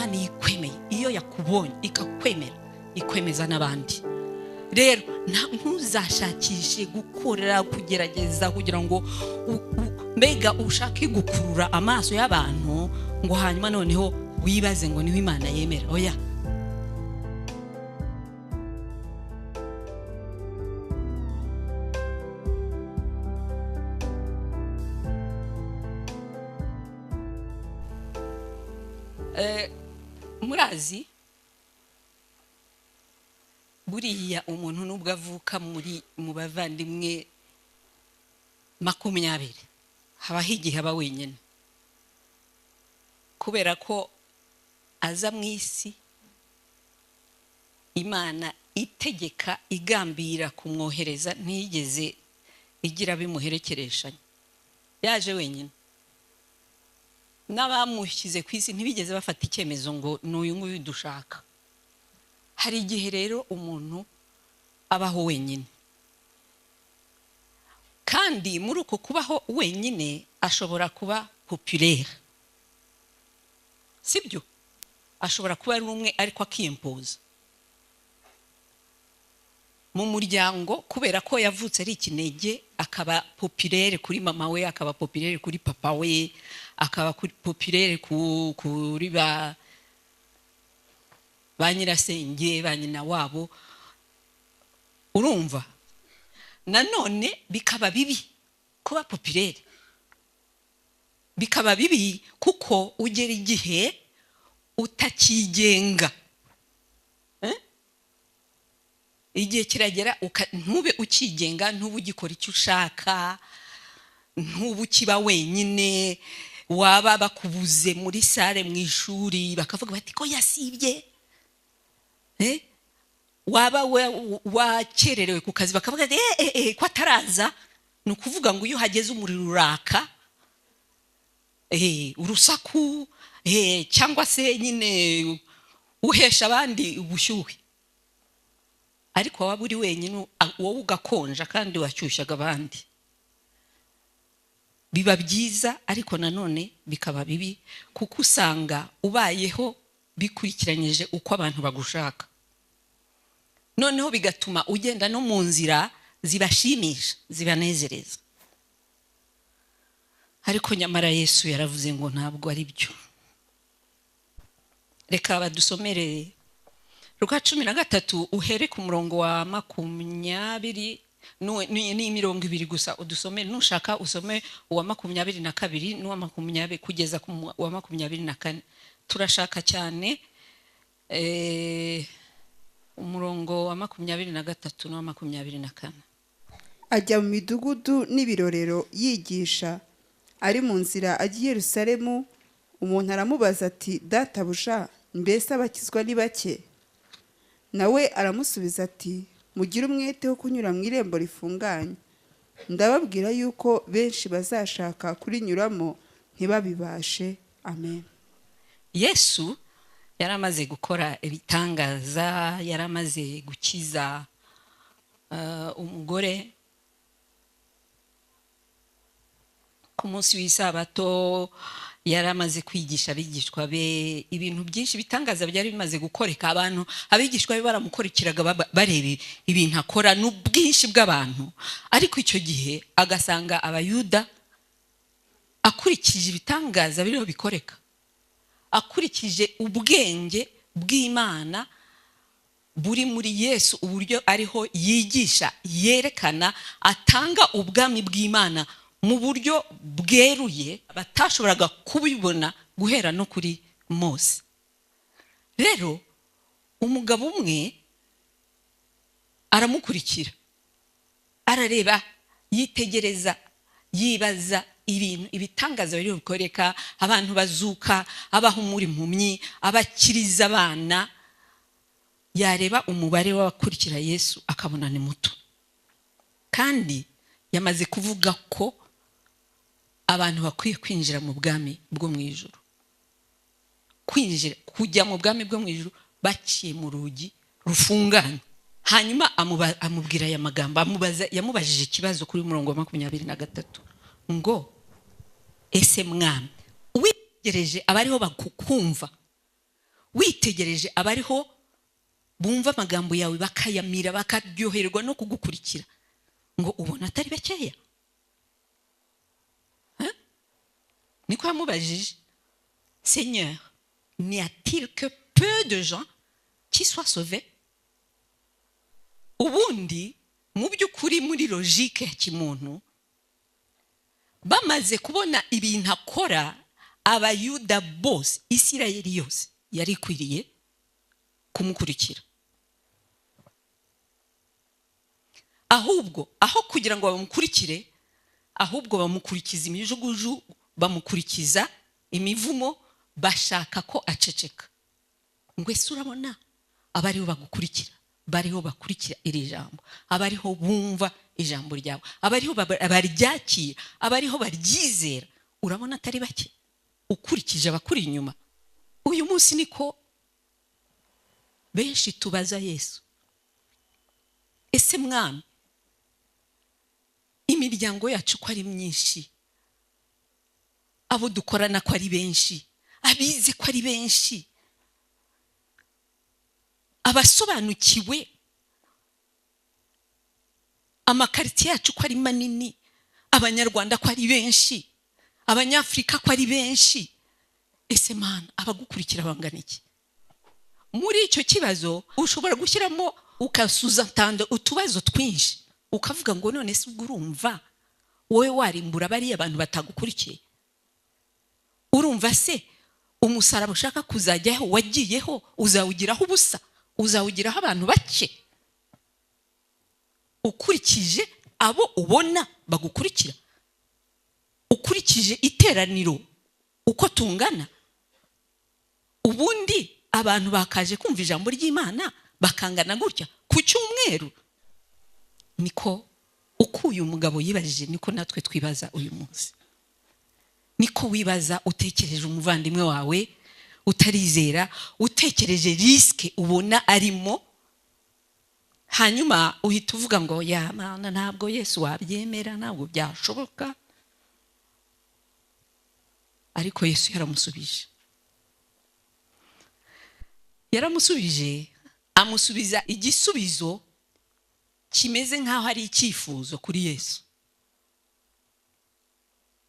Imana ikwemeye, iyo yakubonye ikakwemera, ikwemeza n'abandi. Rero ntuzashakishe gukorera kugerageza kugira ngo mbega ushake gukurura amaso y'abantu ngo hanyuma noneho wibaze ngo niwe Imana yemera. Oya. Murazi buriya umuntu nubwo avuka mu bavandimwe 20 habaho igihe aba wenyine, kubera ko aza mu isi Imana itegeka igambira kumwohereza, ntiyigeze igira bimuherekereshanya, yaje wenyine. N'abamushyize ku isi ntibigeze bafata icyemezo ngo n'uyu nguyu dushaka. Hari igihe rero umuntu abaho wenyine, kandi muri uko kubaho wenyine ashobora kuba populaire, sibyo? Ashobora kuba ari umwe ariko akiyempoza mu muryango, kubera ko yavutse ari ikinege, akaba populaire kuri mama we, akaba populaire kuri papa we, akaba populaire kuri ba nyirasenge, ba nyina wabo. Urumva? Nanone bikaba bibi kuba populaire, bikaba bibi kuko ugera igihe utakigenga. Igihe kiragera ntube ukigenga, ntube ugikora icyo ushaka, ntube ukiba wenyine. Waba bakubuze muri sare mu ishuri bakavuga bati ko yasibye, waba wakererewe ku kazi bakavuga ko ataraza. Ni ukuvuga ngo iyo hageze umuriro uraka, urusaku, cyangwa se nyine uhesha abandi ubushyuhe. Ariko waba uri wenyine wowe ugakonja kandi washyushyaga abandi. Biba byiza, ariko nanone bikaba bibi kuko usanga ubayeho bikurikiranyije uko abantu bagushaka, noneho bigatuma ugenda no mu nzira zibashimisha, zibanezereza. Ariko nyamara Yesu yaravuze ngo ntabwo ari byo. Reka badusomere Luka 13 uhere ku murongo wa 20 ni 20 gusa udusomere. Nushaka usome uwa 22 n'uwa 20 kugeza ku wa 24. Turashaka cyane umurongo wa 23 n'uwa 24. Ajya mu midugudu n'ibirorero yigisha, ari mu nzira agiye Yerusalemu. Umuntu aramubaza ati, databuja, mbese abakizwa ni bake? Nawe aramusubiza ati, mugire umwete wo kunyura mu irembo rifunganye. Ndababwira yuko benshi bazashaka kurinyuramo ntibabibashe. Amen. Yesu yaramaze gukora ibitangaza, yaramaze gukiza umugore ku munsi w'isabato, yaramaze kwigisha abigishwa be ibintu byinshi bitangaza byari bimaze gukoreka. Abantu abigishwa be baramukurikiraga bareba ibintu akora n'ubwinshi bw'abantu, ariko icyo gihe agasanga abayuda akurikije ibitangaza biriho bikoreka, akurikije ubwenge bw'Imana buri muri Yesu, uburyo ariho yigisha, yerekana, atanga ubwami bw'Imana mu buryo bweruye batashoboraga kubibona guhera no kuri Mose. Rero umugabo umwe aramukurikira, arareba, yitegereza, yibaza ibintu ibitangaza biri bikoreka, abantu bazuka, abahumura impumyi, abakiriza abana. Yareba umubare w'abakurikira Yesu akabona ni muto, kandi yamaze kuvuga ko abantu bakwiye kwinjira mu bwami bwo mu ijuru. Kujya mu bwami bwo mu ijuru baciye mu rugi rufunganye. Hanyuma amubwira aya magambo, yamubajije ikibazo kuri murongo wa 23 ngo, ese mwami, wigereje abariho bakukumva witegereje abariho bumva amagambo yawe bakayamira bakaryoherwa no kugukurikira, ngo ubona atari bakeya. Niko yamubajije, Seigneur, n'y a-t-il que peu de gens qui soient sauvés? Ubundi mu by'ukuri muri logique ya kimuntu, bamaze kubona ibintu akora, abayuda bose, Isirayeli yose yari ikwiriye kumukurikira. Ahubwo aho kugira ngo bamukurikire, ahubwo bamukurikiza imijuguju, bamukurikiza imivumo, bashaka ko aceceka. Ngo ese urabona abariho bagukurikira, bariho bakurikira iri jambo, abariho bumva ijambo ryawe, abariho baryakira, abariho baryizera, urabona atari bake ukurikije abakuri inyuma. Uyu munsi niko benshi tubaza Yesu, ese mwami, imiryango yacu ko ari myinshi, abo dukorana ko ari benshi, abizi ko ari benshi, abasobanukiwe, amakariti yacu ko ari manini, abanyarwanda ko ari benshi, abanyafrika ko ari benshi, ese mana abagukurikira bangana iki? Muri icyo kibazo ushobora gushyiramo ukasuza tanda utubazo twinshi, ukavuga ngo none se ubwo urumva wowe warimbura bariya abantu batagukurikiye? Urumva se umusaraba ushaka kuzajyaho wagiyeho uzawugiraho ubusa, uzawugiraho abantu bake ukurikije abo ubona bagukurikira, ukurikije iteraniro uko tungana? Ubundi abantu bakaje kumva ijambo ry'Imana bakangana gutya ku cyumweru? Niko uko uyu mugabo yibajije, niko natwe twibaza uyu munsi. Niko wibaza utekereje umuvandimwe wawe utarizera, utekereje riske ubona arimo, hanyuma uhita uvuga ngo ya mana ntabwo Yesu wabyemera, ntabwo byashoboka. Ariko Yesu yaramusubije, amusubiza igisubizo kimeze nkaho ari icyifuzo kuri Yesu.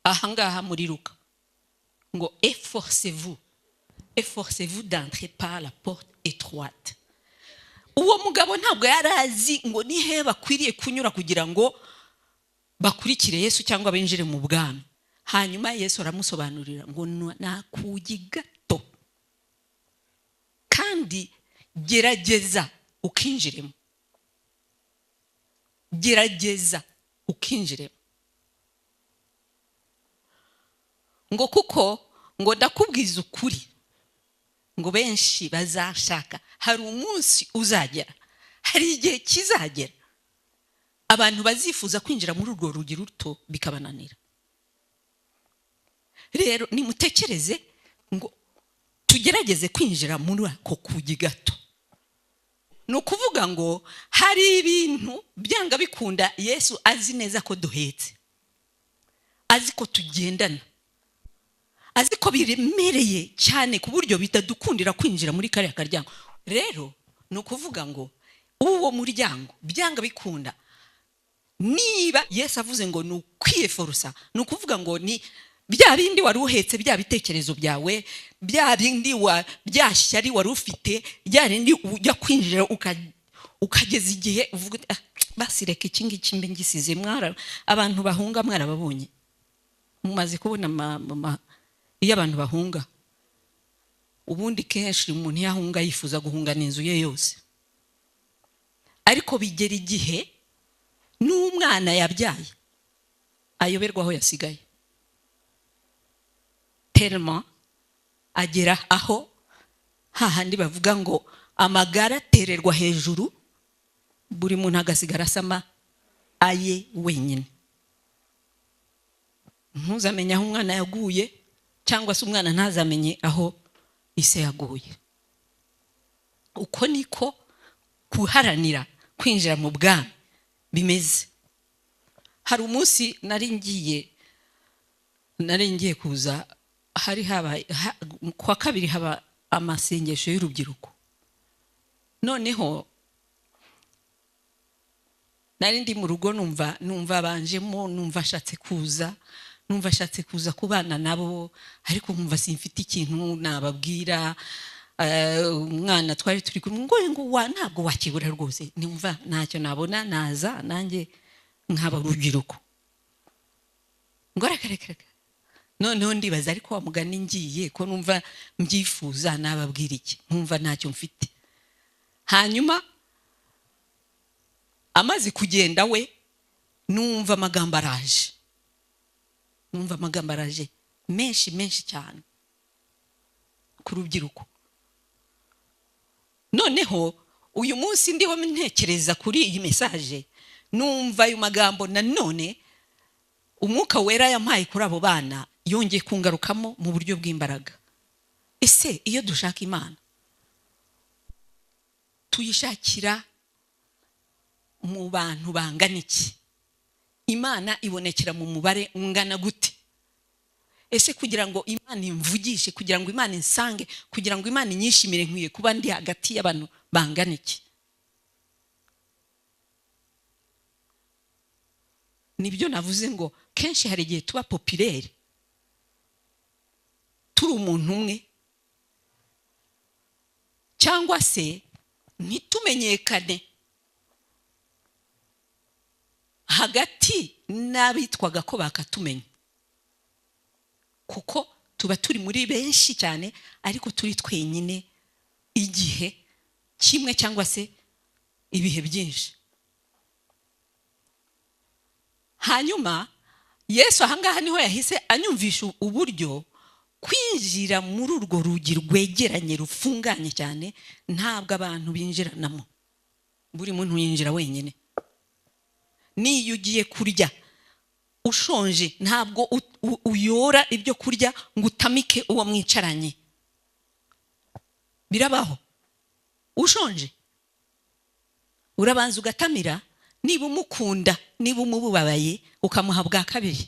Ahangaha muri Luka ngo efforcez-vous d'entrer par la porte étroite. Uwo mugabo ntabwo yarazi ngo ni he bakwiriye kunyura kugira ngo bakurikire Yesu cyangwa benjire mu bwami. Hanyuma Yesu aramusobanurira ngo nakugi gato, kandi gerageza ukinjiremo, gerageza ukinjiremo. Ngo kuko ngo ndakubwiza ukuri, ngo benshi bazashaka, hari umunsi uzagera, hari igihe kizagera abantu bazifuza kwinjira muri urwo rugi ruto bikabananira. Rero nimutekereze ngo tugerageze kwinjira muri ako kugi gato. No kuvuga ngo hari ibintu byanga bikunda Yesu azi neza ko duhetse, azi ko tugendana, azi ko biremereye cyane ku buryo bitadukundira kwinjira muri kariya karyango. Rero no kuvuga ngo uwo muryango byanga bikunda, niba Yesu avuze ngo ni ukwiyeforusa, no kuvuga ngo ni bya bindi wari uhetse, bya bitekerezo byawe, bya bindi byashyari wari ufite, bya bindi ujya kwinjira ukageza igihe uvuga basi reka iki ngiki mbe ngisize. Abantu bahunga mwarababonye, mumaze kubona iyo abantu bahunga, ubundi kenshi umuntu yahunga yifuza guhunga n'inzu ye yose, ariko bigera igihe n'umwana yabyaye ayoberwa aho yasigaye, tellement agera aho hahandi bavuga ngo amagara atererwa hejuru, buri muntu agasigara asama aye wenyine. Ntuzamenye aho umwana yaguye, cyangwa se umwana ntazamenye aho ise yaguye. Uko niko kuharanira kwinjira mu bwami bimeze. Hari umunsi nari ngiye kuza, hari haba kwa kabiri haba amasengesho y'urubyiruko. Noneho nari ndi mu rugo numva banjemo, numva ashatse kuza kubana nabo, ariko nkumva simfite ikintu nababwira. Umwana twari turi kumwe ngo ntabwo wakibura rwose, numva ntacyo nabona, naza nanjye nkaba urubyiruko ngo reka. Noneho ndibaza ariko wamugani ngiye ko numva mbyifuza nababwira iki, nkumva ntacyo mfite. Hanyuma amaze kugenda we, numva amagambo araje menshi cyane ku rubyiruko. Noneho uyu munsi ndiho ntekereza kuri iyi message, numva ayo magambo nanone Umwuka Wera yampaye kuri abo bana yongeye kungarukamo mu buryo bw'imbaraga. Ese iyo dushaka Imana tuyishakira mu bantu bangana iki? Imana ibonekera mu mubare ungana gute? Ese kugira ngo Imana imvugishe, kugira ngo Imana insange, kugira ngo Imana inyishimire, nkwiye kuba ndi hagati y'abantu bangana iki? Nibyo navuze ngo kenshi hari igihe tuba populaire, turi umuntu umwe, cyangwa se ntitumenyekane hagati n'abitwaga ko bakatumenya, kuko tuba turi muri benshi cyane ariko turi twenyine igihe kimwe cyangwa se ibihe byinshi. Hanyuma Yesu ahangaha niho yahise anyumvisha uburyo kwinjira muri urwo rugi rwegeranye rufunganye cyane ntabwo abantu binjiranamo, buri muntu yinjira wenyine. Niyo ugiye kurya ushonje ntabwo uyora ibyo kurya ngo utamike uwo mwicaranye. Birabaho. Ushonje urabanza ugatamira, niba umukunda, niba umububabaye ukamuha bwa kabiri.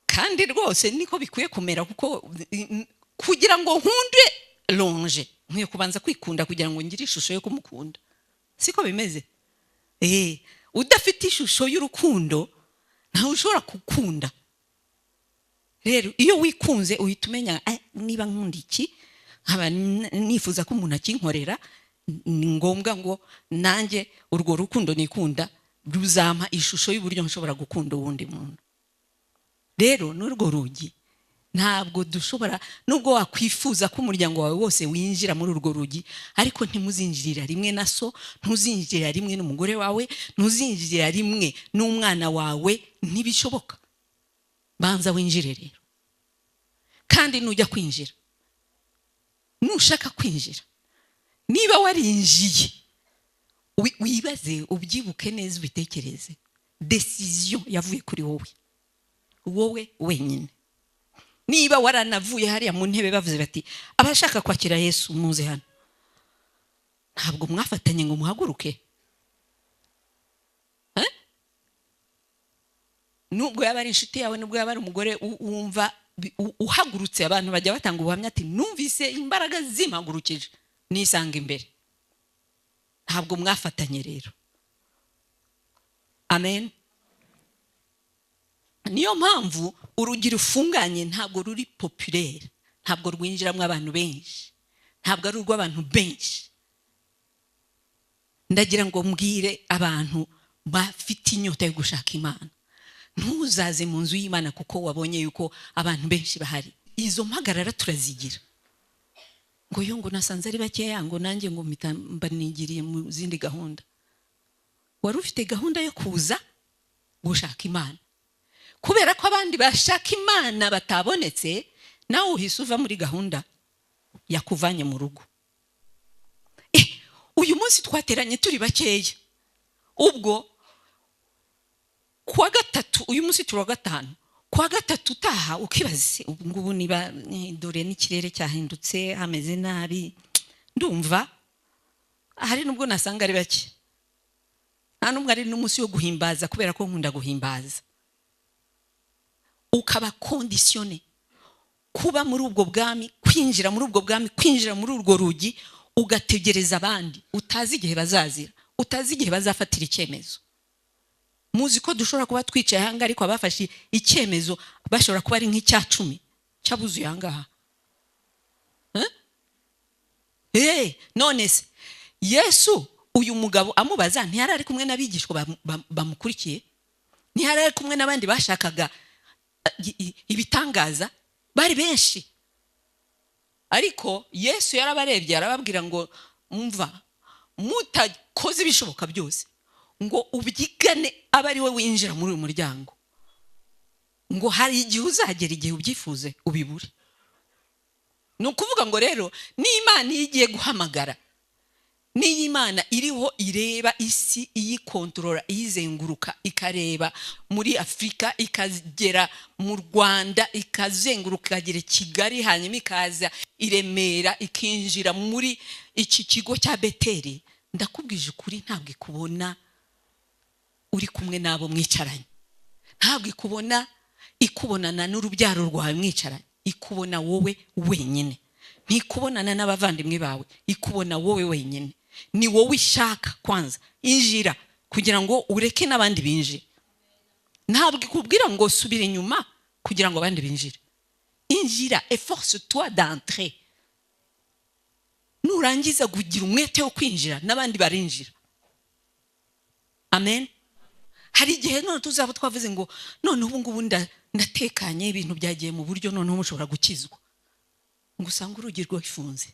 Kandi rwose niko bikwiye kumera, kuko kugira ngo nkunde longe nkwiye kubanza kwikunda kugira ngo ngire ishusho yo kumukunda. Siko bimeze? Udafite ishusho y'urukundo ntawe ushobora gukunda. Rero iyo wikunze uhita umenya niba nkunda iki, nkaba nifuza ko umuntu akinkorera, ni ngombwa ngo nanjye urwo rukundo nikunda ruzampa ishusho y'uburyo nshobora gukunda uwundi muntu. Rero n'urwo rugi ntabwo dushobora, nubwo wakwifuza ko umuryango wawe wose winjira muri urwo rugi, ariko ntimuzinjirira rimwe na so, ntuzinjirira rimwe n'umugore wawe, ntuzinjirira rimwe n'umwana wawe, ntibishoboka. Banza winjire rero. Kandi nujya kwinjira, nushaka kwinjira, niba warinjiye, wibaze, ubyibuke neza, ubitekereze. Decision yavuye kuri wowe wenyine. Niba waranavuye hariya mu ntebe bavuze bati abashaka kwakira Yesu muze hano, ntabwo mwafatanye ngo muhaguruke. Nubwo yaba ari inshuti yawe, nubwo yaba ari umugore, wumva uhagurutse abantu bajya batanga ubuhamya ati numvise imbaraga zimagurukije nisanga imbere. Ntabwo mwafatanye rero. Amen. Niyo mpamvu urugi rufunganye ntabwo ruri populaire, ntabwo rwinjiramo abantu benshi, ntabwo ari urw'abantu benshi. Ndagira ngo mbwire abantu bafite inyota yo gushaka Imana, ntuzaze mu nzu y'Imana kuko wabonye yuko abantu benshi bahari. Izo mpagarara turazigira, ngo yo ngo nasanze ari bakeya, ngo nanjye ngo mbanigiriye mu zindi gahunda. Wari ufite gahunda yo kuza gushaka Imana, kubera ko abandi bashaka Imana batabonetse, nawe uhise uva muri gahunda yakuvanye mu rugo. Uyu munsi twateranye turi bakeya, ubwo kuwa gatatu, uyu munsi turi wa gatanu, kuwa gatatu utaha ukibaza ngubu niba dore n'ikirere cyahindutse hameze nabi, ndumva hari nubwo nasanga ari bake, nta n'umwe ari n'umunsi wo guhimbaza kubera ko nkunda guhimbaza. ukaba kondisiyone kuba muri ubwo bwami, kwinjira muri ubwo bwami, kwinjira muri urwo rugi, ugategereza abandi utazi igihe bazazira, utazi igihe bazafatira icyemezo. Muzi ko dushobora kuba twicaye hanga ariko abafashe icyemezo bashobora kuba ari nk'icya 10 cyabuzuye hangaha. None se Yesu uyu mugabo amubaza, ntiyari ari kumwe n'abigishwa bamukurikiye? Ntiyari ari kumwe n'abandi bashakaga ibitangaza? Bari benshi. Ariko Yesu yarabarebye arababwira ngo mva, mutakoze ibishoboka byose ngo ubyigane abari we winjira muri uyu muryango, ngo hari igihe uzagera igihe ubyifuze ubibure. Ni ukuvuga ngo rero n'Imana igiye guhamagara, n'Imana iriho ireba isi, iyikontorora, iyizenguruka, ikareba muri Afrika, ikagera mu Rwanda, ikazenguruka ikagera Kigali, hanyuma ikaza Iremera, ikinjira muri iki kigo cya Beteli. Ndakubwije ukuri, ntabwo ikubona uri kumwe nabo mwicaranye, ntabwo ikubonana n'urubyaro rwawe mwicaranye, ikubona wowe wenyine. Ntikubonana n'abavandimwe bawe, ikubona wowe wenyine. Ni wowe ishaka kwanza, injira kugira ngo ureke n'abandi binjire. Ntabwo ikubwira ngo subire inyuma kugira ngo abandi binjire. Injira, efforce-toi d'entrer. Nurangiza kugira umwete wo kwinjira, n'abandi barinjira. Amen. Hari igihe none tuzaba twavuze ngo none ubu ngubu ndatekanye, ibintu byagiye mu buryo, none mushobora gukizwa. Ngo usanga urugi rwifunze.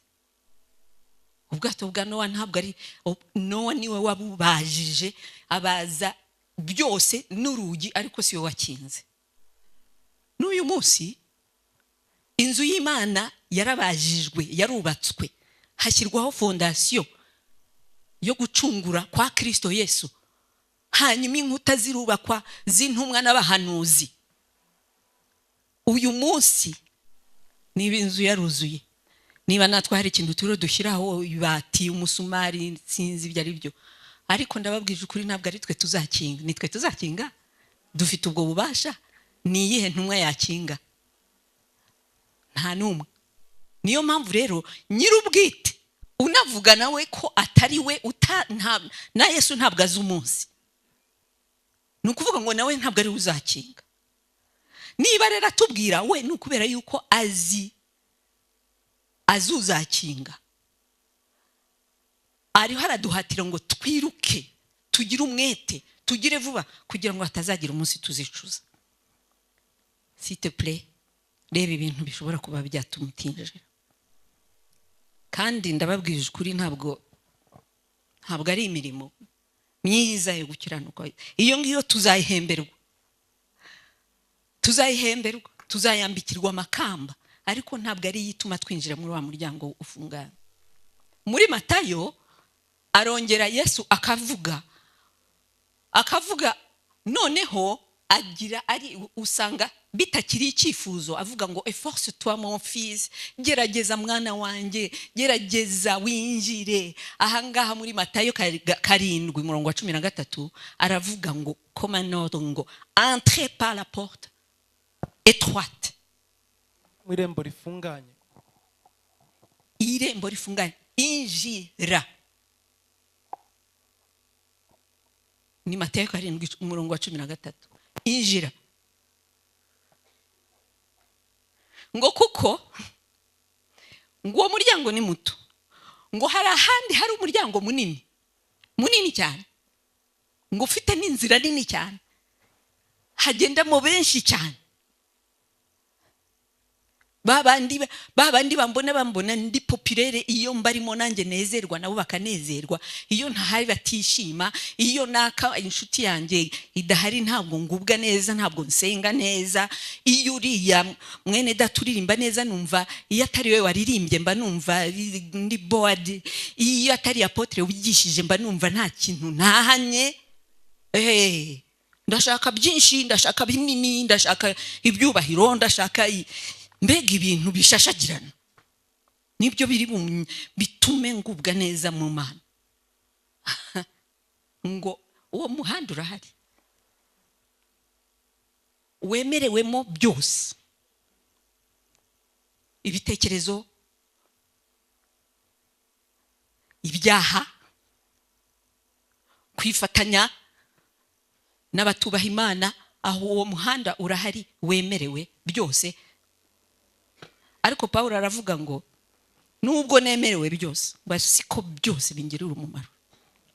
Ubwato bwa Nowa ntabwo ari Nowa, niwe wabubajije abaza byose n'urugi, ariko si we wakinze. N'uyu munsi inzu y'Imana yarabajijwe, yarubatswe, hashyirwaho fondasiyo yo gucungura kwa Kristo Yesu. Hanyuma inkuta zirubakwa z'intumwa n'abahanuzi. Uyu munsi niba inzu yaruzuye, niba natwe hari ikintu turo dushyiraho, ibati, umusumari, sinzi ibyo ari byo, ariko ndababwije ukuri ntabwo ari twe tuzakinga. Nitwe tuzakinga? Dufite ubwo bubasha? Ni iyihe ntumwa yakinga? Nta numwe. Niyo mpamvu rero nyir'ubwite unavuga nawe ko atari we, na Yesu ntabwo azi umunsi. Ni ukuvuga ngo nawe ntabwo ari uzakinga. Niba rero atubwira we, ni ukubera yuko azuzakinga. Ariho araduhatira ngo twiruke, tugire umwete, tugire vuba, kugira ngo hatazagira umunsi tuzicuza. S'il te plaît, reba ibintu bishobora kuba byatumutinjira. Kandi ndababwije ukuri, ntabwo ari imirimo myiza yo gukiranuka. Iyo ngiyo tuzayihemberwa, tuzayambikirwa amakamba, ariko ntabwo ari yituma twinjira muri wa muryango ufungana. Muri Matayo arongera Yesu akavuga noneho agira usanga bitakiri icyifuzo, avuga ngo efforce-toi mon fils, gerageza mwana wanjye, gerageza winjire. Ahangaha muri Matayo 7:13 aravuga ngo komanodo ngo entrez par la porte étroite. Irembo rifunganye. Irembo rifunganye, injira. Ni Matayo 7:13. Injira. Ngo kuko ngo umuryango ni muto, ngo hari ahandi hari umuryango munini cyane, ngo ufite n'inzira nini cyane, hagendamo benshi cyane. Babandi bambona ndi populaire, iyo mbarimo nanjye nezerwa, nabo bakanezerwa. Iyo ntahari batishima, iyo naka inshuti yanjye idahari ntabwo ngubwa neza, ntabwo nsenga neza. Iyo uriya mwene daturirimba neza numva, iyo atari we waririmbye mba numva ndi bored. Iyo atari apotre wigishije mba numva nta kintu ntahanye. Ndashaka byinshi, ndashaka binini, ndashaka ibyubahiro, ndashaka mbega ibintu bishashagirana. Nibyo biri bitume ngubwa neza mu Mana. Ngo uwo muhanda urahari, wemerewemo byose, ibitekerezo, ibyaha, kwifatanya n'abatubaha Imana, aho uwo muhanda urahari, wemerewe byose. Ariko Pawulo aravuga ngo nubwo nemerewe byose, siko byose bingirira umumaro,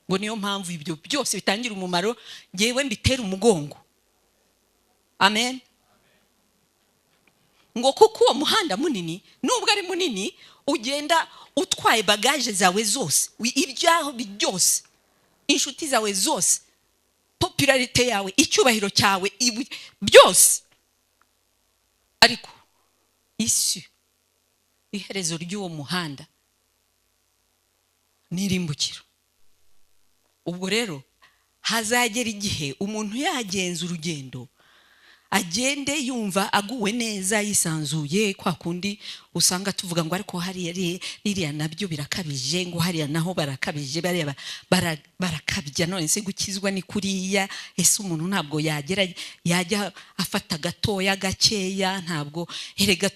ngo niyo mpamvu ibyo byose bitangira umumaro ngewe mbitera umugongo. Amen. Ngo kuko uwo muhanda munini, nubwo ari munini, ugenda utwaye bagaje zawe zose, ibyaho byose, inshuti zawe zose, popularite yawe, icyubahiro cyawe, byose. Ariko isi, iherezo ry'uwo muhanda n'irimbukiro. Ubwo rero hazagera igihe umuntu yagenza urugendo, agende yumva aguwe neza, yisanzuye, kwa kundi usanga tuvuga ngo ariko hariya nabyo birakabije, ngo hariya naho barakabije, barakabya, none se gukizwa ni kuriya. Ese umuntu ntabwo yajya afata gatoya gakeya? Ntabwo, erega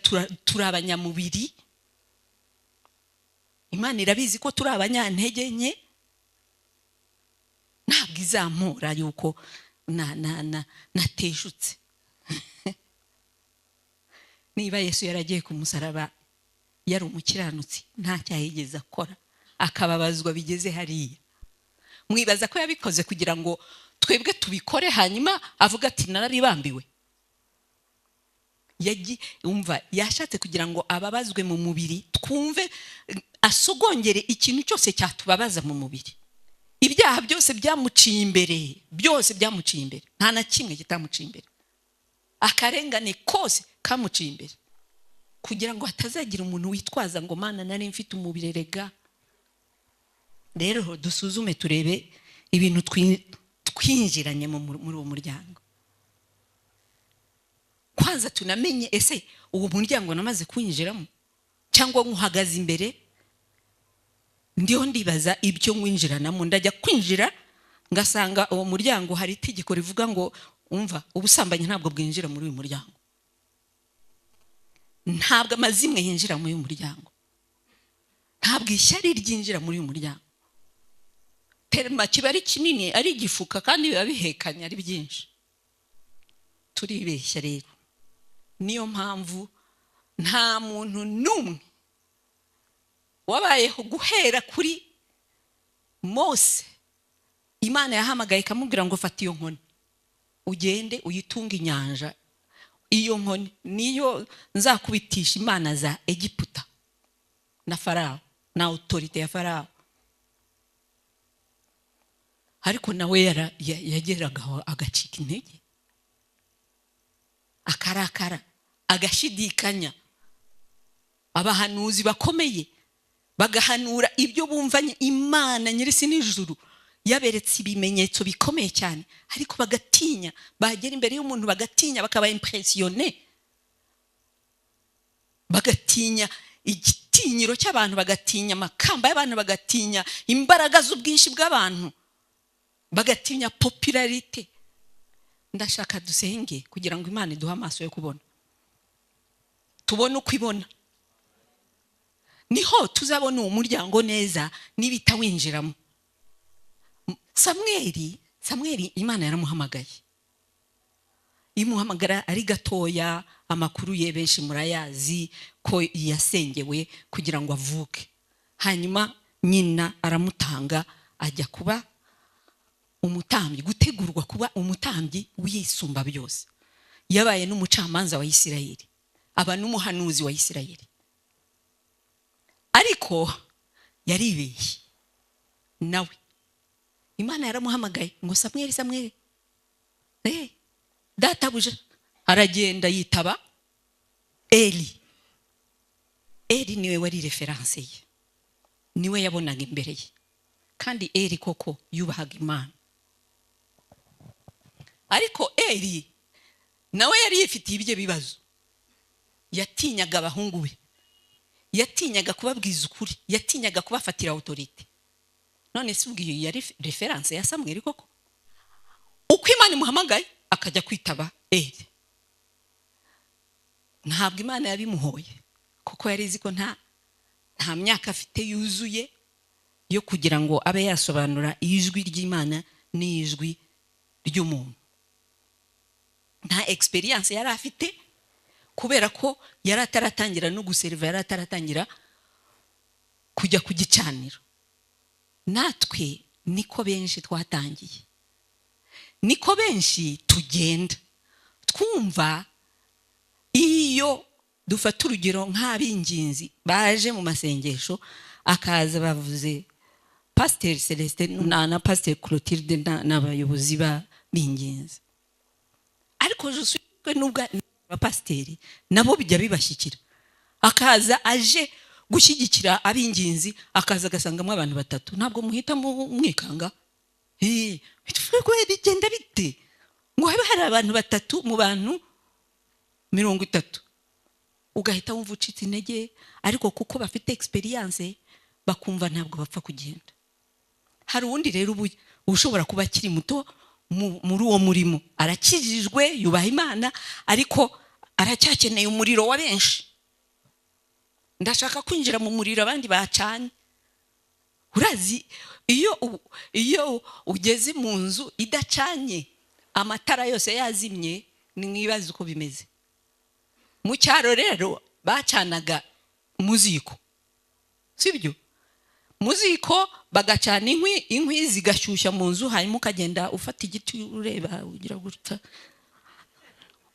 turi abanyamubiri. Imana irabizi ko turi abanyantege nke, ntabwo izampora yuko nateshutse. Niba Yesu yaragiye ku musaraba yari umukiranutsi, nta cyaha yigeze akora, akababazwa bigeze hariya, mwibaza ko yabikoze kugira ngo twebwe tubikore hanyuma avuga ati narabibambiwe? Umva, yashatse kugira ngo ababazwe mu mubiri, twumve, asogongere ikintu cyose cyatubabaza mu mubiri. Ibyaha byose byamuciye imbere, byose byamuciye imbere, nta na kimwe kitamuciye imbere. Akarengane kose kamuciye imbere, kugira ngo hatazagira umuntu witwaza ngo Mana nari mfite umubiri. Rega rero dusuzume turebe ibintu twinjiranye muri uwo muryango. Kwanza tunamenye, ese uwo muryango namaze kwinjiramo cyangwa nkuhagaze imbere? Ndiho ndibaza ibyo mwinjiranamo, ndajya kwinjira ngasanga uwo muryango hari itegeko rivuga ngo umva, ubusambanyi ntabwo bwinjira muri uyu muryango, ntabwo amazimwe yinjira muri uyu muryango, ntabwo ishyari ryinjira muri uyu muryango. Terima kiba ari kinini, ari igifuka, kandi biba bihekanye ari byinshi. Turibeshya rero. Niyo mpamvu nta muntu n'umwe wabayeho guhera kuri Mose Imana yahamagaye ikamubwira ngo fata iyo nkoni ugende uyitunga inyanja. Iyo nkoni niyo nzakubitisha imana za Egiputa na Farao, na autorite ya Farao. Ariko nawe yageragaho agacika intege, akarakara, agashidikanya. Abahanuzi bakomeye bagahanura ibyo bumvanye Imana nyirisi n'ijuru yaberetse ibimenyetso bikomeye cyane, ariko bagatinya, bagera imbere y'umuntu bagatinya, bakaba impressionné, bagatinya igitinyiro cy'abantu, bagatinya amakamba y'abantu, bagatinya imbaraga z'ubwinshi bw'abantu, bagatinya popularité. Ndashaka dusenge kugira ngo Imana iduhe amaso yo kubona, tubone uko ibona, niho tuzabona uwo muryango neza nibita winjiramo. Samweli Imana yaramuhamagaye, imuhamagara ari gatoya. Amakuru ye benshi murayazi ko yasengewe kugira ngo avuke, hanyuma nyina aramutanga ajya kuba umutambyi, gutegurwa kuba umutambyi w'isumba byose. Yabaye n'umucamanza wa Isirayeli, aba n'umuhanuzi wa Isirayeli. Ariko yaribeshye nawe. Imana yaramuhamagaye ngo Samweli, databuja. Aragenda yitaba Eli. Eli niwe wari reference ye, niwe yabonaga imbere ye, kandi Eli koko yubahaga Imana. Ariko Eli nawe yari yifitiye ibyo bibazo, yatinyaga abahungu be, yatinyaga kubabwiza ukuri, yatinyaga kubafatira autorite. None se ubwiye yari reference ya Samweli koko? Uko Imana imuhamagaye akajya kwitaba Eli. ntabwo Imana yabimuhoye kuko yari izi ko nta myaka afite yuzuye yo kugira ngo abe yasobanura ijwi ry'Imana n'ijwi ry'umuntu. Nta experience yari afite kubera ko yari ataratangira no guseriva, yari ataratangira kujya ku gicaniro. Natwe niko benshi twatangiye, niko benshi tugenda twumva. Iyo dufata urugero nk'abinginzi baje mu masengesho, akaza bavuze Pasteur Celestin na Pasteur Clotilde n'abayobozi b'inginzi, ariko juswe nubwo abapasteri nabo bijya bibashyikira, akaza aje gushyigikira abinginzi, akaza agasangamo abantu batatu, ntabwo muhita mwikanga bigenda bite ngo habe hari abantu batatu mu bantu 30, ugahita wumva ucitse intege. Ariko kuko bafite experience bakumva ntabwo bapfa kugenda. Hari undi rero ushobora kuba akiri muto muri uwo murimo, arakijijwe, yubaha Imana, ariko aracyakeneye umuriro wa benshi. Ndashaka kwinjira mu muriro abandi bacanye. Urazi iyo ugeze mu nzu idacanye, amatara yose yazimye, mwibaza uko bimeze. Mu cyaro rero bacanaga muziko, sibyo? Muziko bagacana inkwi zigashyushya mu nzu, hanyuma ukagenda ufata igiti ureba ugira gutya.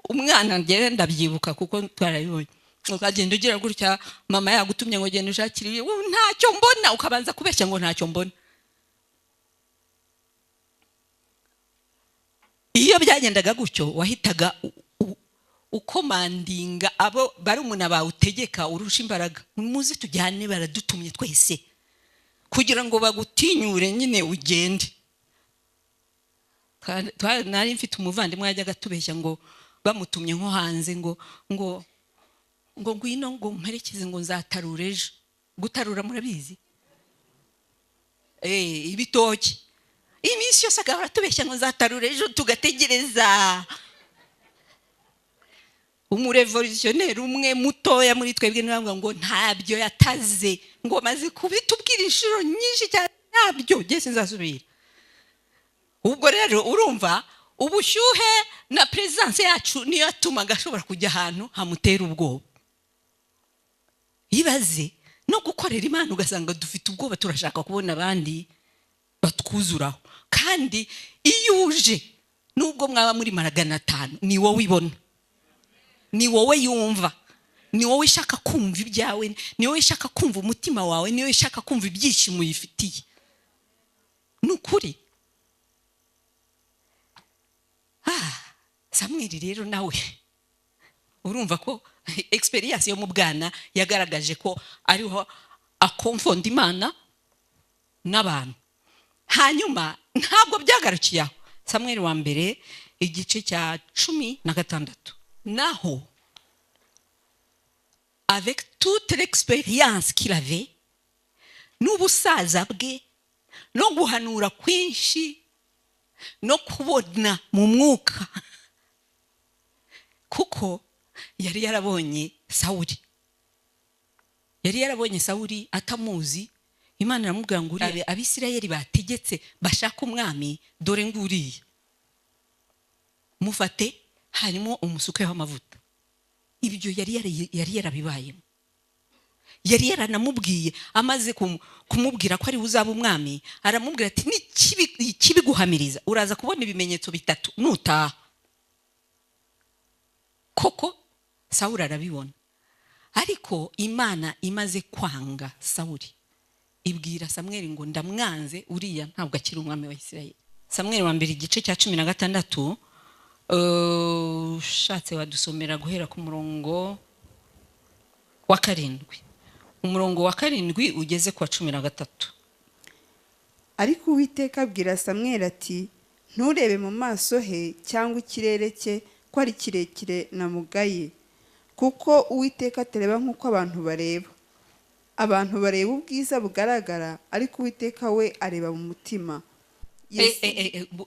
Umwana ngere ndabyibuka kuko twarabibonye, ukagenda ugira gutya, mama yagutumye ngo genda ushakire, ntacyo mbona, ukabanza kubeshya ngo ntacyo mbona. Iyo byagendaga gutyo wahitaga ukomandinga abo barumuna bawe utegeka urusha imbaraga, muze tujyane, baradutumye twese kugira ngo bagutinyure nyine ugende. Nari mfite umuvandimwe yajyaga tubeshya ngo bamutumye nko hanze ngo ngwino ngo mperekeze ngo nzatarura ejo. Gutarura murabizi? Ibitoki. Iminsi yose agahora tubeshya ngo nzatarura ejo, tugategereza. Umurevolutionnaire umwe mutoya muri twebwe nibavuga ngo ntabyo yataze, ngo maze kubitubwira inshuro nyinshi cyane, ntabyo gese nzasubira. Ubwo rero urumva ubushyuhe na presence yacu niyo atumaga ashobora kujya ahantu hamutera ubwoba. Ibaze no gukorera Imana ugasanga dufite ubwoba, turashaka kubona abandi batwuzuraho. Kandi iyo uje nubwo mwaba muri 500, ni wowe ibona, ni wowe yumva, ni wowe ishaka kumva ibyawe, ni wowe ishaka kumva umutima wawe, ni wowe ishaka kumva ibyishimo yifitiye. Nukuri Samweli rero nawe urumva ko experience yo mu bwana yagaragaje ko ariho akomfonda Imana n'abantu. Hanyuma ntabwo byagarukiye aho. Samweli wa mbere igice cya 16, naho avec toute l'expérience qu'il avait, n'ubusaza bwe no guhanura kwinshi no kubona mu mwuka, kuko yari yarabonye Sawuli. Yari yarabonye Sawuli atamuzi. Imana iramubwira ngo uri Abisirayeli bategetse bashaka umwami, dore nguriye, mufate harimo umusukeho amavuta. Ibyo yari yarabibayemo. Yari yaranamubwiye, amaze kumubwira ko ari uzaba umwami, aramubwira ati nikibi guhamiriza uraza kubona ibimenyetso 3 nutaha. Koko Sawuli arabibona, ariko Imana imaze kwanga Sawuli ibwira Samweli ngo ndamwanze, uriya ntabwo akiri umwami wa Isirayeli. Samweli wa mbere igice cya 16, ushatse wadusomera guhera ku murongo wa 7, umurongo wa 7 ugeze kwa 13. Ariko Uwiteka abwira Samweli ati, nturebe mu maso he cyangwa ikirere cye ko ari kirekire na mugaye, kuko Uwiteka atareba nk'uko abantu bareba. Abantu bareba ubwiza bugaragara, ariko Uwiteka we areba mu mutima.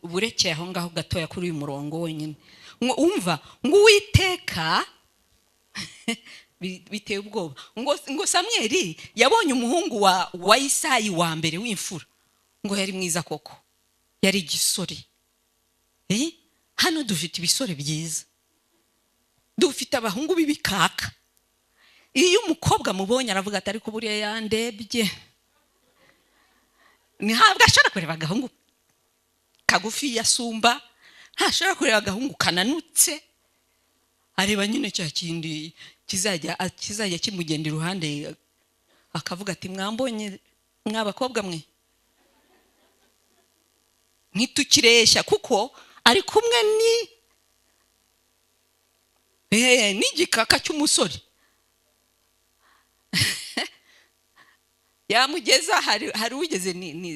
Burekeye aho ngaho gatoya kuri uyu murongo wenyine. Umva ngo Uwiteka biteye ubwoba ngo Samweli yabonye umuhungu wa Isayi wa mbere w'imfura ngo yari mwiza koko, yari igisore. Hano dufite ibisore byiza, dufite abahungu b'ibikaka. Iyo umukobwa mubonye aravuga ati ariko buriya yandebye. Ntabwo ashobora kureba agahungu kagufi yasumba, ntashobora kureba agahungu kananutse, areba nyine cya kindi kizajya kimugenda iruhande akavuga ati mwambonye mwabakobwa mwe ntitukireshya, kuko ari kumwe n'igikaka cy'umusore. Yamugeza hari ugeze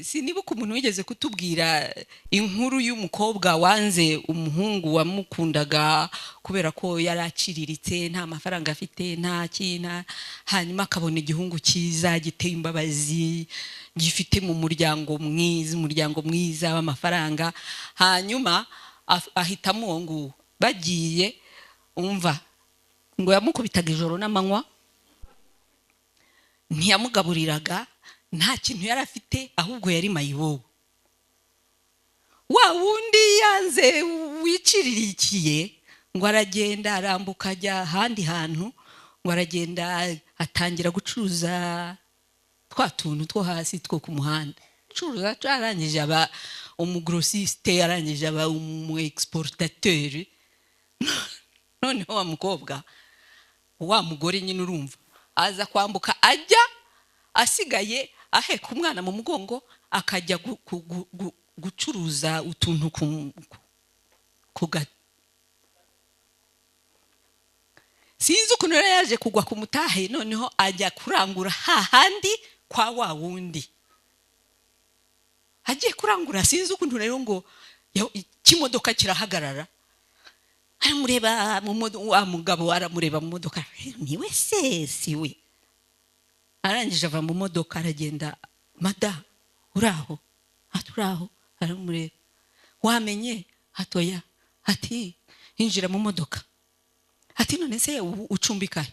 sinibuka umuntu wigeze kutubwira inkuru y'umukobwa wanze umuhungu wamukundaga kubera ko yari aciriritse, nta mafaranga afite, nta kintu, hanyuma akabona igihungu cyiza giteye imbabazi, gifite mu umuryango mwiza w'amafaranga, hanyuma ahitamo uwo nguwo. Bagiye umva ngo yamukubitaga ijoro n'amanywa, ntiyamugaburiraga, nta kintu yari afite, ahubwo yari mayibobo. Wa wundi yanze wiciririkiye ngo aragenda arambuka ajya ahandi hantu, ngo aragenda atangira gucuruza twa tuntu two hasi two ku muhanda. Curuza arangije aba umugrossiste, arangije aba exportateur. Noneho wa mukobwa, wa mugore nyine urumva, aza kwambuka ajya asigaye aheka umwana mu mugongo, akajya gucuruza utuntu sinzi ukuntu rero yaje kugwa ku mutahe. Noneho ajya kurangura hahandi kwa wa wundi, agiye kurangura, sinzi ukuntu rero ngo kimodoka kirahagarara, aramureba wa mugabo aramureba mu modoka, niwe se siwe. Arangije ava mu modoka aragenda, mada uraho? Aturaho. Aramureba, wamenye? Atoya. Ati injira mu modoka. Ati none se ucumbika?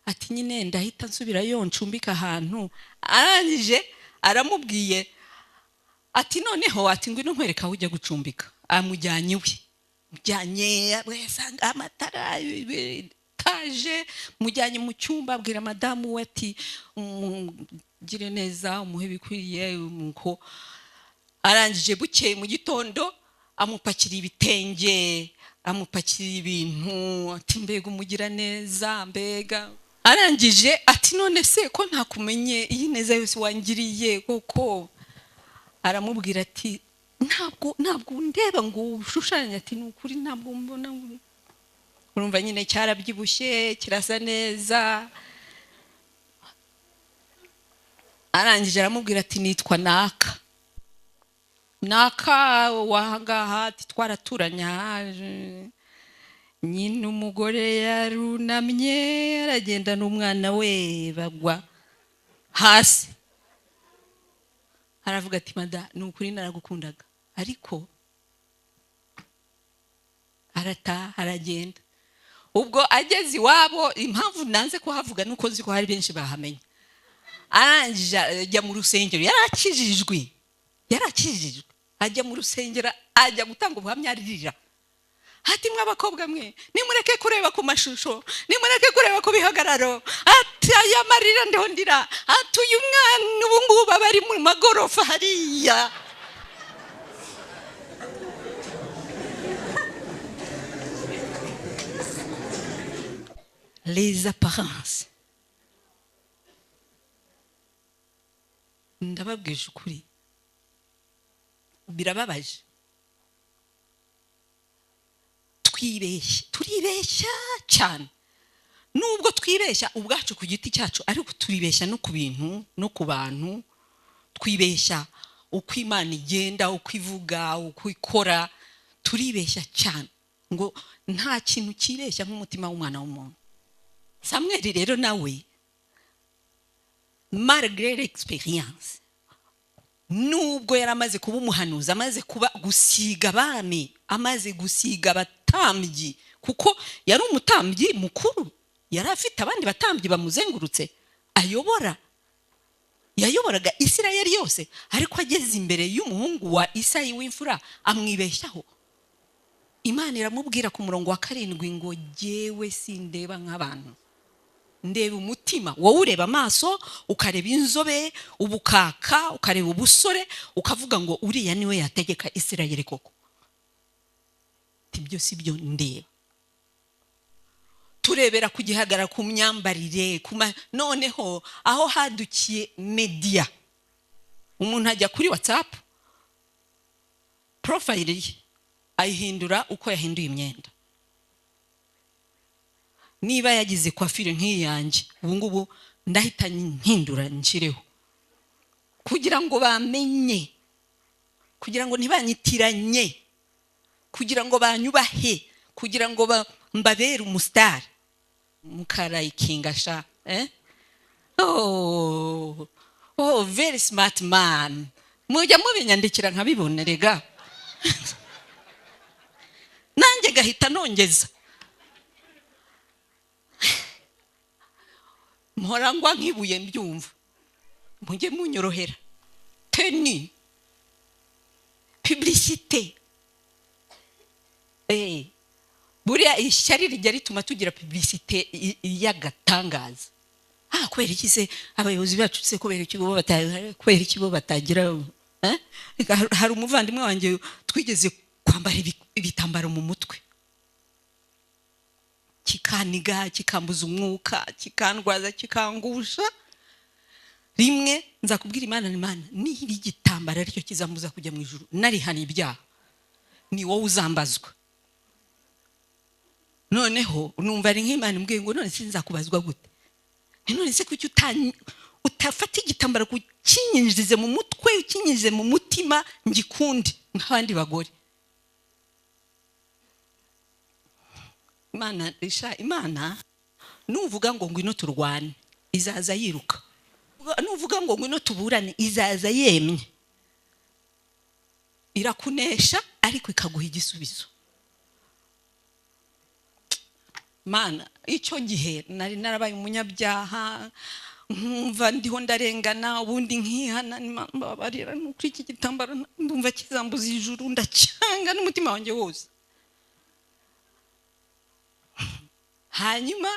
Ati nyine ndahita nsubirayo ncumbika ahantu. Arangije aramubwiye ati noneho, ati ngwino nkwereka aho ujya gucumbika. Amujyanye we, mujyanye abwesanga amatara taje, mujyanye mu cyumba, abwira madamu we ati gire neza umuhe bikwiriye nuko. Arangije bukeye mu gitondo amupakira ibitenge, amupakira ibintu, ati mbega umugira neza mbega. Arangije ati none se ko ntakumenye iyi neza yose wangiriye koko? Aramubwira ati ntabwo ndeba ngo ushushanye. Ati nukuri ntabwo mbona. Urumva nyine cyarabyibushye kirasa neza. Arangije aramubwira ati nitwa naka wahangaha, ati twaraturanya. Nyine umugore yarunamye aragenda n'umwana we bagwa hasi. Aravuga ati mada nukuri naragukundaga, ariko aragenda. Ubwo ageze iwabo, impamvu nanze kuhavuga nuko nzi ko hari benshi bahamenye. Arangije ajya mu rusengero, yarakijijwe, ajya mu rusengero, ajya gutanga ubuhamya aririra. Ati mw'abakobwa mwe, nimureke kureba ku mashusho, nimureke kureba ku bihagararo. Ati aya marira ndiho ndira. Ati uyu mwana ubu ngubu bari mu magorofa hariya. Les apparences. Ndababwije ukuri, birababaje. Turibeshya cyane. Nubwo twibeshya ubwacu ku giti cyacu, ariko turibeshya no ku bintu no ku bantu. Twibeshya uko Imana igenda, uko ivuga, uko ikora. Turibeshya cyane ngo nta kintu kibeshya nk'umutima w'umwana w'umuntu. Samweli rero nawe, malgré l'expérience, nubwo yaramaze kuba umuhanuzi, amaze kuba gusiga abami, amaze gusiga abatambyi, kuko yari umutambyi mukuru, yari afite abandi batambyi bamuzengurutse ayobora. Yayoboraga Isirayeli yose, ariko ageze imbere y'umuhungu wa Isayi w'imfura amwibeshyaho. Imana iramubwira ku murongo wa 7 ngo jyewe sindeba nk'abantu, ndeba umutima. Wowe ureba amaso, ukareba inzobe, ubukaka, ukareba ubusore, ukavuga ngo uriya niwe yategeka Isirayeli koko. Ibyo si byo ndeba. Turebera kugihagarara ku myambarire, noneho aho hadukiye media. Umuntu ajya kuri WhatsApp, profile ye ayihindura uko yahinduye imyenda. Niba yagize coiffure nk'iyanjye, ubu ngubu ndahita nhindura nshireho kugira ngo bamenye, kugira ngo ntibanyitiranye, kugira ngo banyubahe, kugira ngo mbabere umustar. Mukarayikinga sha oh very smart man. Mujya mubinyandikira nkabibona rega. Nanjye gahita nongeza. Mpora ngwa nkibuye mbyumva. Mujye munyorohera. Tenue, publicité. Buriya ishyari rijya rituma tugira publicité y'agatangaza. Kubera iki se abayobozi bacu se kubera iki bo batagira hari umuvandimwe wanjye twigeze kwambara ibitambaro mu mutwe, kikaniga, kikambuza umwuka, kikandwaza, kikangusha. Rimwe nza kubwira Imana, niba igitambaro aricyo kizambuza kujya mu ijuru, narihana ibyaha, ni wowe uzambazwa. Noneho numva ari nk'Imana imbwiye ngo none sinzakubazwa gute? None se kuki utafata igitambaro kukinyinjize mu mutwe, ukinyinjize mu mutima ngikundi nk'abandi bagore? Imana nuvuga ngo ngwino turwane, izaza yiruka. Nuvuga ngo ngwino tuburane, izaza yemye. Irakunesha ariko ikaguha igisubizo. Mana, icyo gihe nari narabaye umunyabyaha, nkumva ndiho ndarengana, ubundi nkihana, mbabarira n'ukuri iki gitambaro ndumva kizambuza ijuru, ndacyanga n'umutima wanjye wose. Hanyuma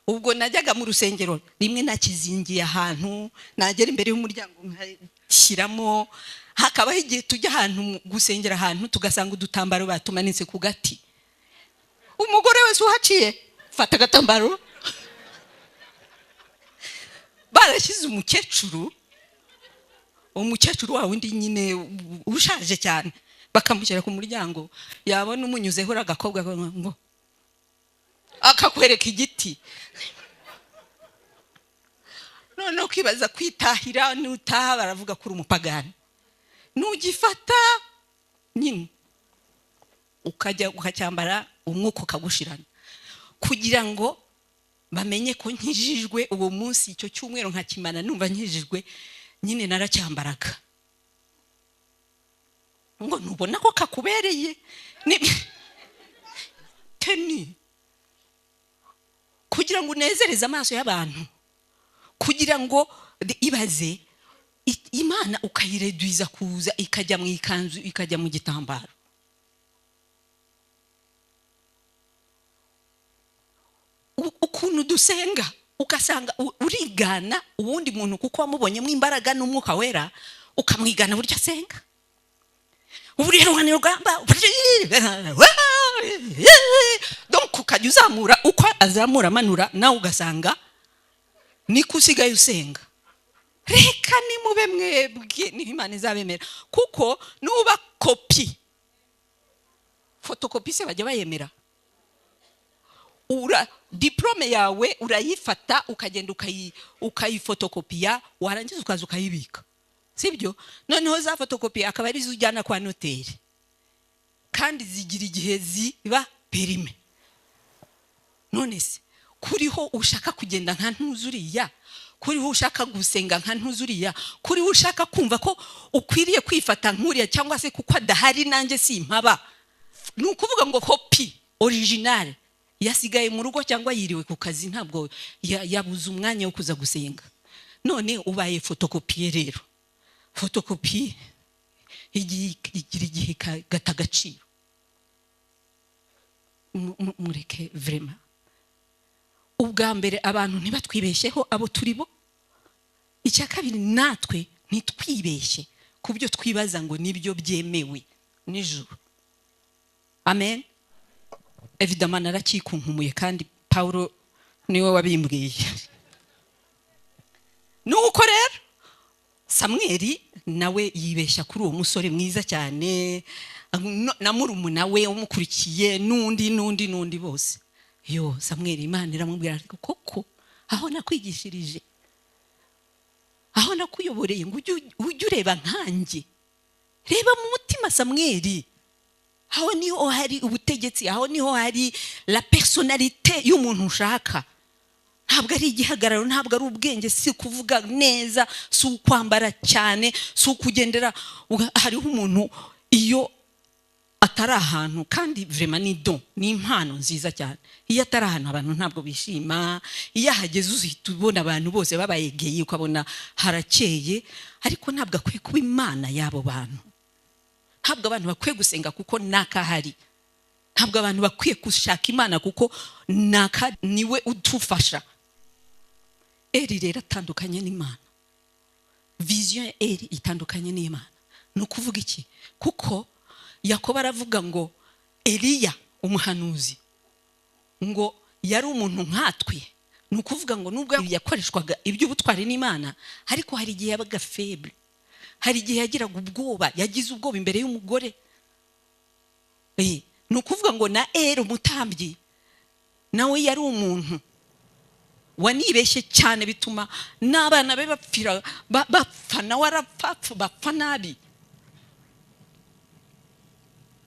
ubwo najyaga mu rusengero, rimwe nakizingiye ahantu, nagera imbere y'umuryango nkashyiramo. Hakabaho igihe tujya ahantu gusengera ahantu tugasanga udutambaro batumanitse ku gati. Umugore wese uhaciye fata agatambaro. Barashyize umukecuru wa wundi nyine ushaje cyane, bakamushyira ku muryango, yabona umunyuzeho agakobwa ngo akakwereka igiti. None ukibaza kwitahira, nutaha baravuga kuri umupagani. Nugifata nyine ukajya ukacyambara, umwuka ukagushirana, kugira ngo bamenye ko nkijijwe. Uwo munsi icyo cyumweru nkakimana numva nkijijwe, nyine naracyambaraga. Ngo nubona ko kakubereye tenue, kugira ngo unezereze amaso y'abantu, kugira ngo ibaze Imana ukayireduiza kuza ikajya mu ikanzu, ikajya mu gitambaro. Ukuntu dusenga ukasanga urigana ubundi muntu kuko wamubonyemo imbaraga n'umwuka wera, ukamwigana buryo asenga. Uburero rugamba donc ukajya uzamura, uko azamura amanura, nawe ugasanga niko usigaye usenga. Reka nimube mwebwe ni Imana izabemera, kuko nuba kopi photocopy se bajya bayemera. Diplome yawe urayifata ukagenda ukayifotokopiya, warangiza ukaza ukayibika, sibyo? Noneho za fotokopi akaba ari zujyana kwa noteri, kandi zigira igihe ziba perime. None se kuriho ushaka kugenda nka ntuzuriya, kuriho ushaka gusenga nka ntuzuriya, kuriho ushaka kumva ko ukwiriye kwifata nkuriya, cyangwa se kuko adahari nanjye simpaba, nukuvuga ngo copy original yasigaye mu rugo cyangwa yiriwe ku kazi, ntabwo yabuze umwanya wo kuza gusenga. None ubaye fotokopiye rero. Fotokopi igira igihe gata agaciro. Mureke vraiment. Ubwa mbere abantu ntibatwibeshyeho abo turibo. Icya kabiri natwe ntitwibeshye kubyo twibaza ngo nibyo byemewe nijoro. Amen. Evidemment narakikunkumbuye kandi Paulo niwe wabimbwiye. Nuko rero Samweli nawe yibeshya kuri uwo musore mwiza cyane, na murumuna we umukurikiye nundi bose. Yo Samweli Imana iramubwira ariko koko aho nakwigishirije, aho nakuyoboreye ngo ujye ureba nkanjye, reba mu mutima Samweli. Aho niho hari ubutegetsi, aho niho hari la personnalité y'umuntu ushaka. Ntabwo ari igihagararo, ntabwo ari ubwenge, si kuvuga neza, si ukwambara cyane, si ukugendera. Hariho umuntu iyo atari ahantu, kandi vraiment ni don, ni impano nziza cyane. Iyo atari ahantu abantu ntabwo bishima. Iyo hageze uzihita ubona abantu bose babayegeye, ukabona harakeye, ariko ntabwo akwiye kuba Imana y'abo bantu. Ntabwo abantu bakwiye gusenga kuko nakahari. Ntabwo abantu bakwiye gushaka Imana kuko naka niwe utufasha. Eri rero atandukanye n'Imana. Vision eri itandukanye n'Imana. Nukuvuga iki? Kuko Yakobo aravuga ngo Eliya umuhanuzi ngo yari umuntu nkatwe. Nukuvuga ngo nubwo yakoreshwaga iby'ubutwari n'Imana, ariko hari igihe yabaga faible. Hari igihe yagiraga ubwoba, yagize ubwoba imbere y'umugore. Nukuvuga ngo na Eri umutambyi nawe yari umuntu wanibeshye cyane, bituma n'abana be bapfa nawe arapfa, bapfa nabi.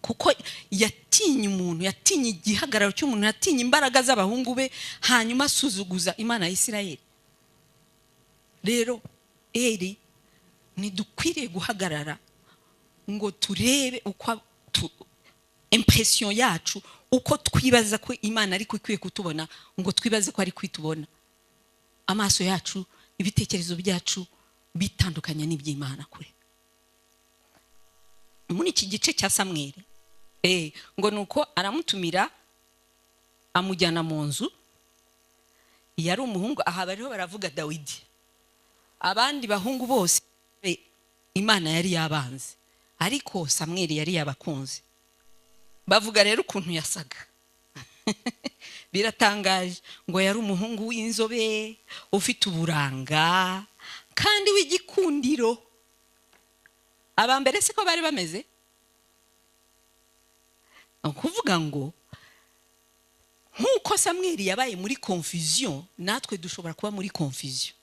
Kuko yatinye umuntu, yatinye igihagararo cy'umuntu, yatinye imbaraga z'abahungu be, hanyuma asuzuguza Imana ya Isirayeli. Rero Eri ntidukwiriye guhagarara ngo turebe uko impression yacu, uko twibaza ko Imana ariko ikwiye kutubona, ngo twibaze ko ari kwitubona. Amaso yacu, ibitekerezo byacu bitandukanye n'iby'Imana kure. Muri iki gice cya Samweli ngo nuko aramutumira amujyana mu nzu. Yari umuhungu, aha bariho baravuga Dawidi. Abandi bahungu bose Imana yari yabanze, ariko Samweli yari yabakunze. Bavuga rero ukuntu yasaga. Biratangaje ngo yari umuhungu w'inzobe, ufite uburanga kandi w'igikundiro. Abambere siko bari bameze. Ukuvuga ngo nkuko Samweli yabaye muri confusion, natwe dushobora kuba muri confusion.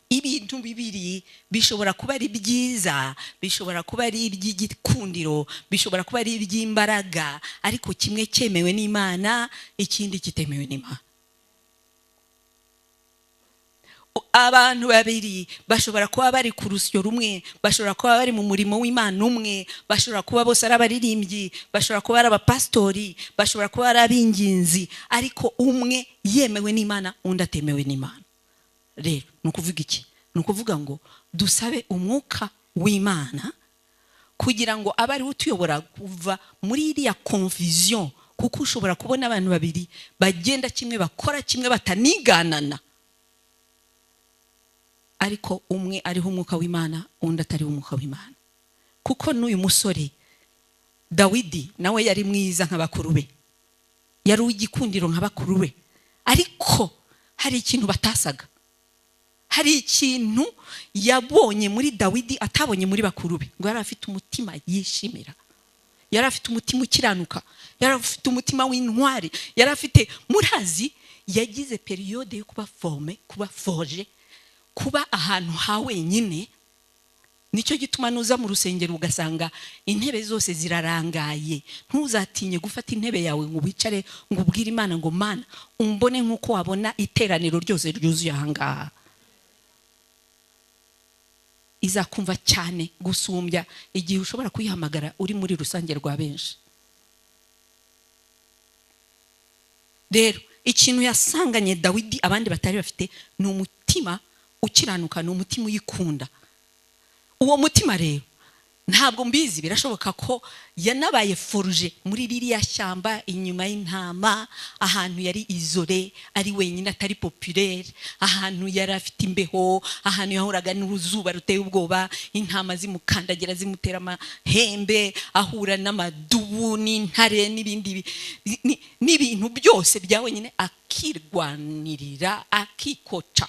Ibintu bibiri bishobora kuba ari byiza, bishobora kuba ari iby'igikundiro, bishobora kuba ari iby'imbaraga, ariko kimwe cyemewe n'Imana, ikindi kitemewe n'Imana. Abantu babiri bashobora kuba bari ku rusyo rumwe, bashobora kuba bari mu murimo w'Imana umwe, bashobora kuba bose ari abaririmbyi, bashobora kuba ari abapastori, bashobora kuba ari ab'inginzi, ariko umwe yemewe n'Imana, undi atemewe n'Imana. Rero nukuvuga iki? Nukuvuga ngo dusabe umwuka w'Imana kugira ngo abe ari utuyobora kuva muri iriya confusion, kuko ushobora kubona abantu babiri bagenda kimwe, bakora kimwe, bataniganana, ariko umwe ariho umwuka w'Imana, undi atari umwuka w'Imana. Kuko n'uyu musore Dawidi nawe yari mwiza nk'abakuru be, yari uw'igikundiro nk'abakuru be, ariko hari ikintu batasaga. Hari ikintu yabonye muri Dawidi atabonye muri bakuru be, ngo yari afite umutima yishimira, yari afite umutima ukiranuka, yari afite umutima w'intwari, yari afite, murazi yagize periode yo kuba forge, kuba ahantu ha wenyine. Nicyo gituma nuza mu rusengero ugasanga intebe zose zirarangaye. Ntuzatinye gufata intebe yawe ngo wicare ngo ubwire Imana ngo Mana umbone nkuko wabona iteraniro ryose ryuzuye ahangaha. Izakumva cyane gusumbya igihe ushobora kuyihamagara uri muri rusange rwa benshi. rero ikintu yasanganye Dawidi abandi batari bafite ni umutima ukiranuka, ni umutima uyikunda. Uwo mutima rero ntabwo mbizi, birashoboka ko yanabaye foruje muri ririya shyamba inyuma y'intama, ahantu yari izore, ari wenyine, atari populaire, ahantu yari afite imbeho, ahantu yahoraga n'uruzuba ruteye ubwoba, intama zimukandagira zimutera amahembe, ahura n'amadubu n'intare n'ibindi n'ibintu byose bya wenyine, akirwanirira, akikoca.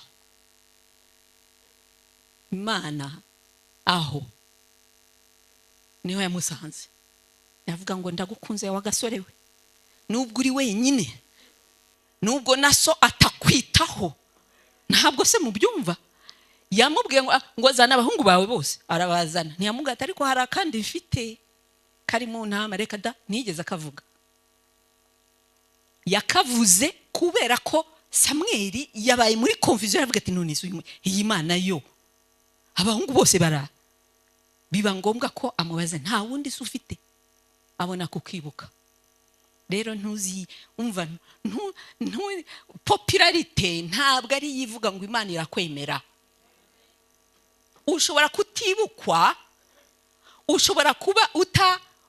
Imana aho niho yamusanze, yavuga ngo ndagukunze wa gasore we, nubwo uri wenyine, nubwo naso atakwitaho, ntabwo se mubyumva. Yamubwiye ngo zana abahungu bawe bose, arabazana. Ntiyamugata ariko hari akandi mfite kari mu ntama, reka da, nigeze akavuga. Yakavuze kubera ko Samweli yabaye muri confusion, yavuga ati none iyi Mana yo abahungu bose bara, biba ngombwa ko amubaza nta wundi se ufite, abona kukibuka. Rero ntuzi umva, popularity ntabwo ari yivuga ngo Imana irakwemera. Ushobora kutibukwa, ushobora kuba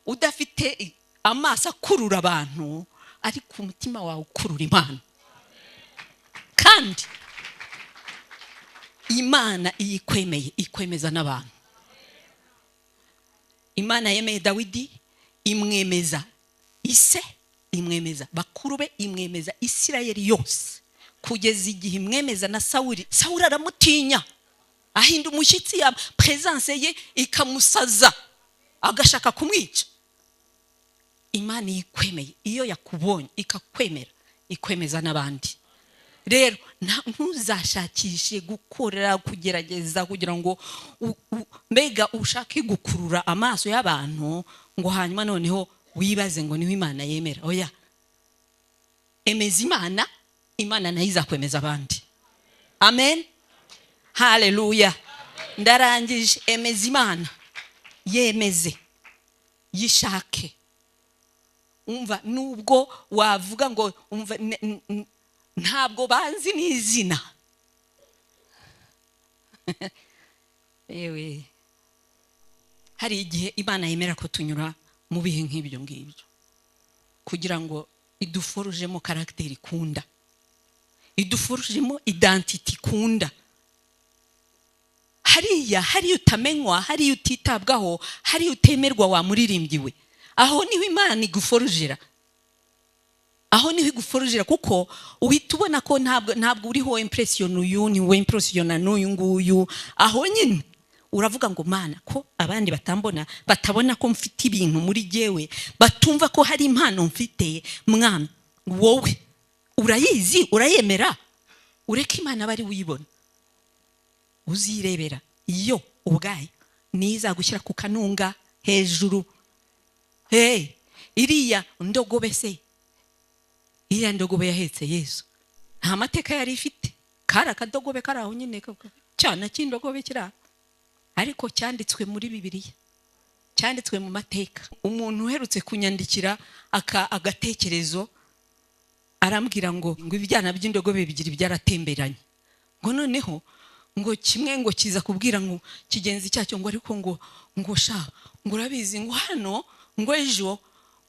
udafite amaso akurura abantu, ariko umutima wawe ukurura Imana. Kandi Imana iyikwemeye ikwemeza n'abantu. Imana yemeye Dawidi, imwemeza ise, imwemeza bakuru be, imwemeza Isirayeli yose, kugeza igihe imwemeza na Sawuli. Sawuli aramutinya, ahinda umushyitsi, ya presence ye ikamusaza, agashaka kumwica. Imana iyikwemeye, iyo yakubonye ikakwemera, ikwemeza n'abandi. Rero ntuzashakishe gukorera, kugerageza kugira ngo mbega ushake gukurura amaso y'abantu ngo hanyuma noneho wibaze ngo niho Imana yemera. Oya, emeza Imana, Imana nayo izakwemeza abandi. Amen, haleluya. Ndarangije. Emeza Imana, yemeze, yishake. Umva, nubwo wavuga ngo umva ntabwo banzi n'izina, ewe hari igihe Imana yemera ko tunyura mu bihe nk'ibyo ngibyo kugira ngo iduforujemo karagiteri ikunda, iduforujemo identity ikunda. Hariya utamenywa, hariya utitabwaho, hariya utemerwa, wa muririmbyi we, aho niho Imana iguforujira. Aho niho iguforujira, kuko uhita ubona ko ntabwo uriho impression uyu ni we impression n'uyu nguyu. Aho nyine uravuga ngo Mana, ko abandi batabona ko mfite ibintu muri jewe, batumva ko hari impano mfite, Mwami wowe urayizi, urayemera, ureke Imana bari uyibona, uzirebera iyo ubwaye niza gushyira ku kanunga hejuru. Iriya ndogobe se, iriya ndogobe yahetse Yesu, nta mateka yari ifite, kari akadogobe kari aho nyine cyane cy'indogobe kiri, ariko cyanditswe muri Bibiliya, cyanditswe mu mateka. Umuntu uherutse kunyandikira agatekerezo arambwira ngo ibyana by'indogobe bigira byaratemberanye, ngo noneho ngo kimwe ngo kiza kubwira ngo kigenzi cyacyo ngo ariko ngo sha ngo urabizi ngo hano ngo ejo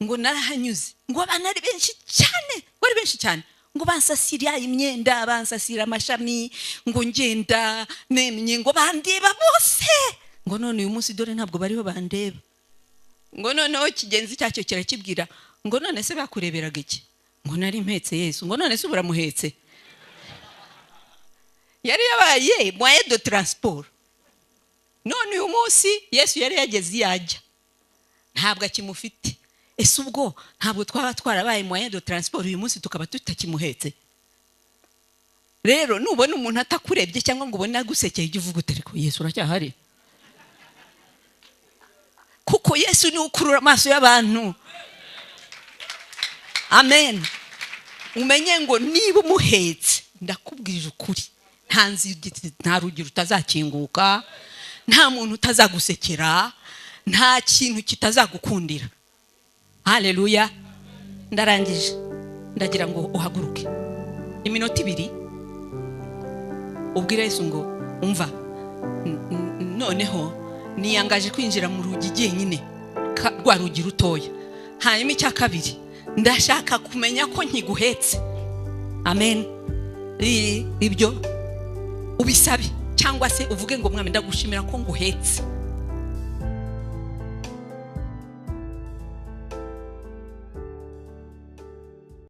ngo narahanyuze, ngo abana ari benshi cyane, bari benshi cyane, ngo bansasira imyenda, bansasira amashami, ngo ngenda nemye, ngo bandeba bose, ngo none uyu munsi dore ntabwo bariho bandeba. Ngo noneho kigenzi cyacyo kirakibwira ngo none se bakureberaga iki? Ngo nari mpetse Yesu. Ngo none se uburamuhetse? Yari yabaye moyen de transport. None uyu munsi Yesu yari yageze yajya, ntabwo akimufite. Ese ubwo ntabwo twarabaye moyen de transport uyu munsi tukaba tutakimuhetse? Rero nubona umuntu atakurebye cyangwa ngo ubone agusekeye, ujye uvuga uti ariko Yesu uracyahari, kuko Yesu ni ukurura amaso y'abantu. Amen. Umenye ngo niba umuhetse, ndakubwirije ukuri, nta rugi rutazakinguka, nta muntu utazagusekera, nta kintu kitazagukundira. Haleluya. Ndarangije. ndagira ngo uhaguruke iminota 2 ubwire Yesu ngo umva noneho niyangaje kwinjira mu rugi jyenyine rwa rugi rutoya. Hanyuma icya kabiri ndashaka kumenya ko nkiguhetse. Amen. Ibyo ubisabe cyangwa se uvuge ngo mwami ndagushimira ko nguhetse.